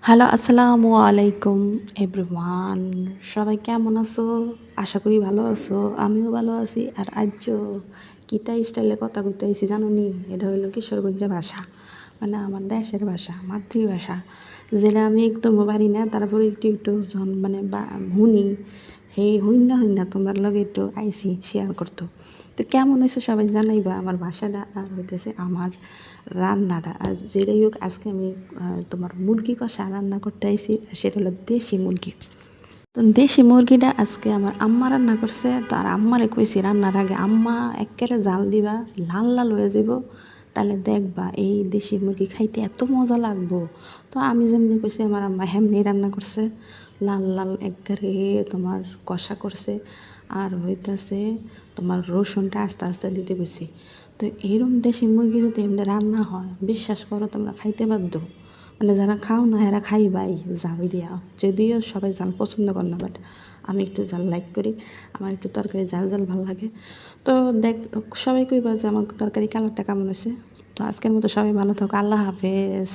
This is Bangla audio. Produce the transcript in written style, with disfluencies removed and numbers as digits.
হ্যালো, আসসালামু আলাইকুম এভরিওয়ান। সবাই কেমন আছো? আশা করি ভালো আছো। আমিও ভালো আছি। আর আইজ্জো কিতা স্টাইলে কথা কইতাইছি জানোনি? এটা হইলো কিশোরগঞ্জের ভাষা। মানে আমার দেশের ভাষা, মাতৃভাষা। যেটা আমি একদম পারি না, তারপরে একটু মানে শুনি। সেই হইন্না তোমরা লগে একটু আইছি শেয়ার করতো। তো কেমন হয়েছে সবাই জানাইবা আমার ভাষাটা আর হইতেছে আমার রান্নাটা। আর যেটাই হোক আজকে আমি তোমার মুরগি কষা রান্না করতে আইছি, সেটা হলো দেশি মুরগি। তো দেশি মুরগিটা আজকে আমার আম্মা রান্না করছে। তো আর আম্মারে কইছি রান্নার আগে, আম্মা এক্কেরে জাল দিবা, লাল লাল হয়ে যাব, তাহলে দেখবা এই দেশি মুরগি খাইতে এত মজা লাগবো। তো আমি যেমনি কইছি আমার আম্মা হেমনি রান্না করছে, লাল লাল এক্কেরে তোমার কষা করছে। আর হইতাছে তোমার রসুনটা আস্তে আস্তে দিতে গেছি। তো এরম দেশি মুরগি যদি এমনি রান্না হয়, বিশ্বাস করো তোমরা খাইতে বাধ্য। মানে যারা খাও না এরা খাইবাই জাল দিয়া। যদিও সবাই জাল পছন্দ করে না, বাট আমি একটু জাল লাইক করি। আমার একটু তরকারি জাল জাল ভালো লাগে। তো সবাই কইবা যে আমার তরকারি কালারটা কেমন আছে। তো আজকের মতো সবাই ভালো থাকো, আল্লাহ হাফেজ।